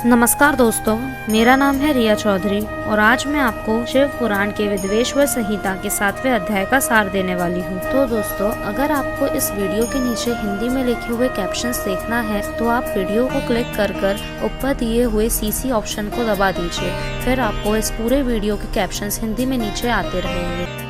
नमस्कार दोस्तों, मेरा नाम है रिया चौधरी और आज मैं आपको शिव पुराण के विद्वेश्वर संहिता के 7वें अध्याय का सार देने वाली हूँ। तो दोस्तों, अगर आपको इस वीडियो के नीचे हिंदी में लिखे हुए कैप्शंस देखना है तो आप वीडियो को क्लिक कर ऊपर दिए हुए CC ऑप्शन को दबा दीजिए। फिर आपको इस पूरे वीडियो के कैप्शंस हिंदी में नीचे आते रहेंगे।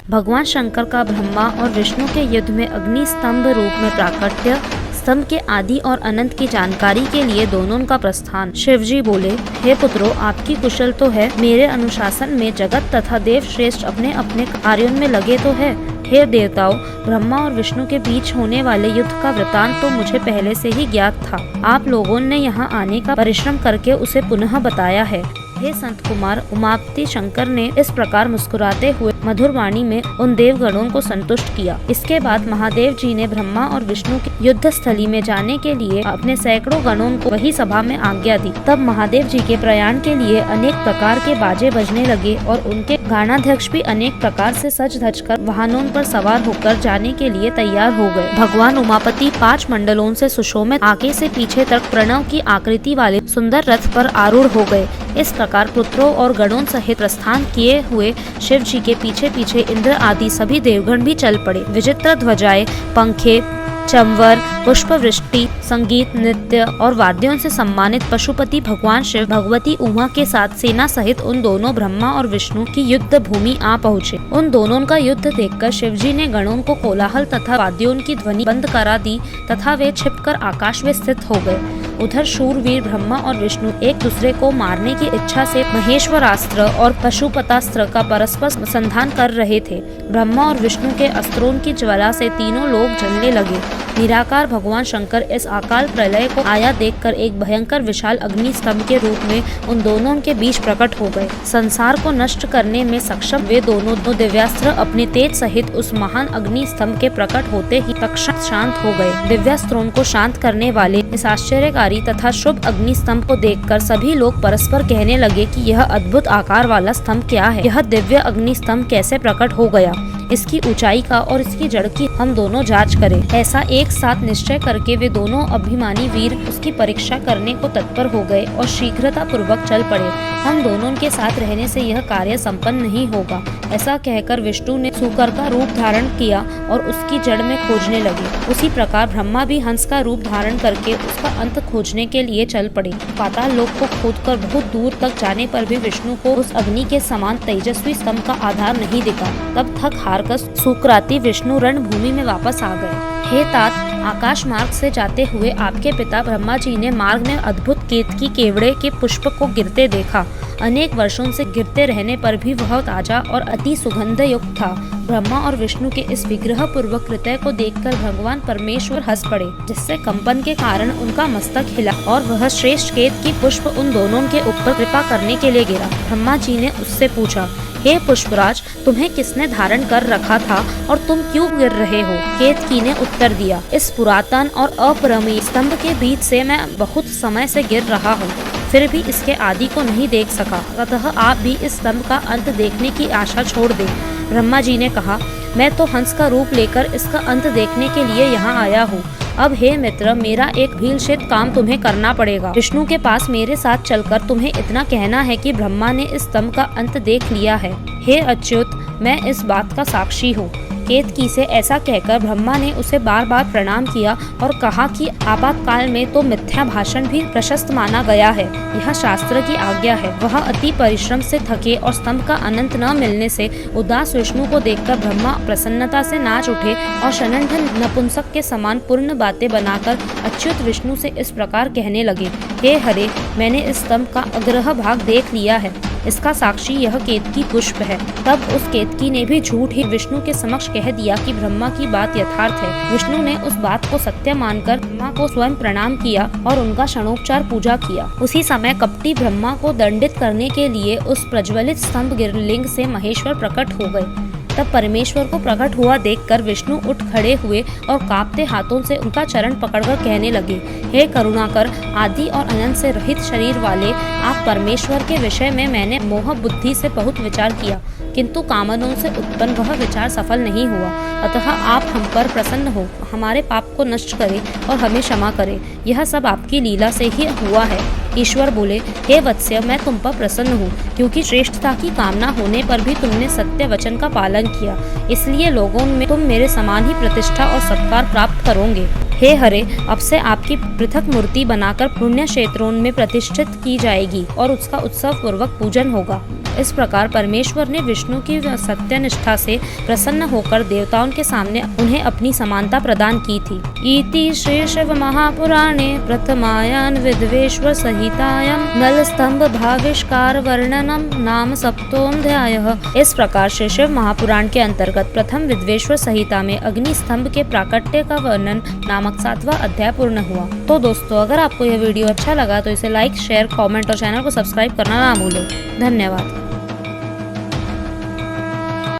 भगवान शंकर का ब्रह्मा और विष्णु के युद्ध में अग्नि स्तंभ रूप में प्राकट्य, स्तंभ के आदि और अनंत की जानकारी के लिए दोनों का प्रस्थान। शिवजी बोले, हे पुत्रों, आपकी कुशल तो है, मेरे अनुशासन में जगत तथा देव श्रेष्ठ अपने अपने कार्यों में लगे तो है। हे देवताओं, ब्रह्मा और विष्णु के बीच होने वाले युद्ध का वृतांत तो मुझे पहले से ही ज्ञात था। आप लोगों ने यहाँ आने का परिश्रम करके उसे पुनः बताया है। हे संत कुमार, उमापति शंकर ने इस प्रकार मुस्कुराते हुए मधुर वाणी में उन देवगणों को संतुष्ट किया। इसके बाद महादेव जी ने ब्रह्मा और विष्णु के युद्ध स्थली में जाने के लिए अपने सैकड़ों गणों को वही सभा में आज्ञा दी। तब महादेव जी के प्रयाण के लिए अनेक प्रकार के बाजे बजने लगे और उनके गानाध्यक्ष भी अनेक प्रकार से सज धज कर वाहनों पर सवार होकर जाने के लिए तैयार हो गए। भगवान उमापति 5 मंडलों से सुशोभित आगे से पीछे तक प्रणव की आकृति वाले सुंदर रथ पर आरूढ़ हो गए। इस प्रकार पुत्रों और गणों सहित प्रस्थान किए हुए शिव जी के पीछे पीछे इंद्र आदि सभी देवगण भी चल पड़े। विचित्र ध्वजाएं, पंखे, चंवर, पुष्प वृष्टि, संगीत, नृत्य और वाद्यों से सम्मानित पशुपति भगवान शिव भगवती उमा के साथ सेना सहित उन दोनों ब्रह्मा और विष्णु की युद्ध भूमि आ पहुँचे। उन दोनों का युद्ध देखकर शिवजी ने गणों को कोलाहल तथा वाद्यों की ध्वनि बंद करा दी तथा वे छिपकर आकाश में स्थित हो गए। उधर शूरवीर ब्रह्मा और विष्णु एक दूसरे को मारने की इच्छा से महेश्वरास्त्र और पशुपतास्त्र का परस्पर संधान कर रहे थे। ब्रह्मा और विष्णु के अस्त्रों की ज्वाला से तीनों लोग जलने लगे। निराकार भगवान शंकर इस अकाल प्रलय को आया देखकर एक भयंकर विशाल अग्नि स्तंभ के रूप में उन दोनों के बीच प्रकट हो गए। संसार को नष्ट करने में सक्षम वे दोनों दिव्यास्त्र अपने तेज सहित उस महान अग्नि स्तंभ के प्रकट होते ही तत्क्षण शांत हो गए। दिव्यास्त्रों को शांत करने वाले इस आश्चर्यकारी तथा शुभ अग्नि स्तंभ को देखकर सभी लोग परस्पर कहने लगे कि यह अद्भुत आकार वाला स्तंभ क्या है? यह दिव्य अग्नि स्तंभ कैसे प्रकट हो गया? इसकी ऊंचाई का और इसकी जड़ की हम दोनों जांच करें। ऐसा एक साथ निश्चय करके वे दोनों अभिमानी वीर उसकी परीक्षा करने को तत्पर हो गए और शीघ्रता पूर्वक चल पड़े। हम दोनों के साथ रहने से यह कार्य संपन्न नहीं होगा। ऐसा कहकर विष्णु ने सूकर का रूप धारण किया और उसकी जड़ में खोजने लगे। उसी प्रकार ब्रह्मा भी हंस का रूप धारण करके उसका अंत खोजने के लिए चल पड़े। पाताल लोक को खोदकर बहुत दूर तक जाने पर भी विष्णु को उस अग्नि के समान तेजस्वी स्तंभ का आधार नहीं दिखा। तब थक हारकर सुकराती विष्णु रणभूमि में वापस आ गए। हे तात, आकाश मार्ग से जाते हुए आपके पिता ब्रह्मा जी ने मार्ग में अद्भुत केतकी केवड़े के पुष्प को गिरते देखा। अनेक वर्षों से गिरते रहने पर भी वह ताजा और अति सुगंध युक्त था। ब्रह्मा और विष्णु के इस विग्रह पूर्वक कृत्य को देखकर भगवान परमेश्वर हंस पड़े, जिससे कंपन के कारण उनका मस्तक हिला और वह श्रेष्ठ केतकी पुष्प उन दोनों के ऊपर कृपा करने के लिए गिरा। ब्रह्मा जी ने उससे पूछा, हे पुष्पराज, तुम्हें किसने धारण कर रखा था और तुम क्यों गिर रहे हो? केतकी ने उत्तर दिया, इस पुरातन और अपरिमेय स्तंभ के बीच से मैं बहुत समय से गिर रहा हूँ, फिर भी इसके आदि को नहीं देख सका, अतः आप भी इस स्तंभ का अंत देखने की आशा छोड़ दें। ब्रह्मा जी ने कहा, मैं तो हंस का रूप लेकर इसका अंत देखने के लिए यहाँ आया हूँ। अब हे मित्र, मेरा एक भीलषित काम तुम्हें करना पड़ेगा। विष्णु के पास मेरे साथ चलकर तुम्हें इतना कहना है कि ब्रह्मा ने इस स्तंभ का अंत देख लिया है। हे अच्युत, मैं इस बात का साक्षी हूँ। केतकी से ऐसा कहकर ब्रह्मा ने उसे बार बार प्रणाम किया और कहा कि आपातकाल में तो मिथ्या भाषण भी प्रशस्त माना गया है, यह शास्त्र की आज्ञा है। वह अति परिश्रम से थके और स्तंभ का अनंत न मिलने से उदास विष्णु को देखकर ब्रह्मा प्रसन्नता से नाच उठे और शनंठन नपुंसक के समान पूर्ण बातें बनाकर अच्युत विष्णु से इस प्रकार कहने लगे, हे हरे, मैंने इस स्तंभ का अग्रह भाग देख लिया है, इसका साक्षी यह केतकी पुष्प है। तब उस केतकी ने भी झूठ ही विष्णु के समक्ष कह दिया कि ब्रह्मा की बात यथार्थ है। विष्णु ने उस बात को सत्य मानकर ब्रह्मा को स्वयं प्रणाम किया और उनका षणोपचार पूजा किया। उसी समय कपटी ब्रह्मा को दंडित करने के लिए उस प्रज्वलित स्तंभ गिरलिंग से महेश्वर प्रकट हो गए। तब परमेश्वर को प्रकट हुआ देखकर विष्णु उठ खड़े हुए और कांपते हाथों से उनका चरण पकड़कर कहने लगे, हे करुणाकर, आदि और अनंत से रहित शरीर वाले आप परमेश्वर के विषय में मैंने मोह बुद्धि से बहुत विचार किया, किंतु कामनों से उत्पन्न वह विचार सफल नहीं हुआ। अतः आप हम पर प्रसन्न हो, हमारे पाप को नष्ट करें और हमें क्षमा करें। यह सब आपकी लीला से ही हुआ है। ईश्वर बोले, हे वत्स्य, मैं तुम पर प्रसन्न हूँ, क्योंकि श्रेष्ठता की कामना होने पर भी तुमने सत्य वचन का पालन किया, इसलिए लोगों में तुम मेरे समान ही प्रतिष्ठा और सत्कार प्राप्त करोगे। हे हरे, अब से आपकी पृथक मूर्ति बनाकर पुण्य क्षेत्रों में प्रतिष्ठित की जाएगी और उसका उत्सव पूर्वक पूजन होगा। इस प्रकार परमेश्वर ने विष्णु की सत्यनिष्ठा से प्रसन्न होकर देवताओं के सामने उन्हें अपनी समानता प्रदान की थी। इति श्री शिव महापुराणे प्रथमायां विद्वेश्वर संहितायां नल स्तंभ भाविष्कार वर्णनम नाम सप्तोऽध्यायः। इस प्रकार श्री शिव महापुराण के अंतर्गत प्रथम विद्वेश्वर संहिता में अग्नि स्तंभ के प्राकट्य का वर्णन नामक 7वां अध्याय पूर्ण हुआ। तो दोस्तों, अगर आपको यह वीडियो अच्छा लगा तो इसे लाइक, शेयर, कमेंट और चैनल को सब्सक्राइब करना ना भूलें। धन्यवाद।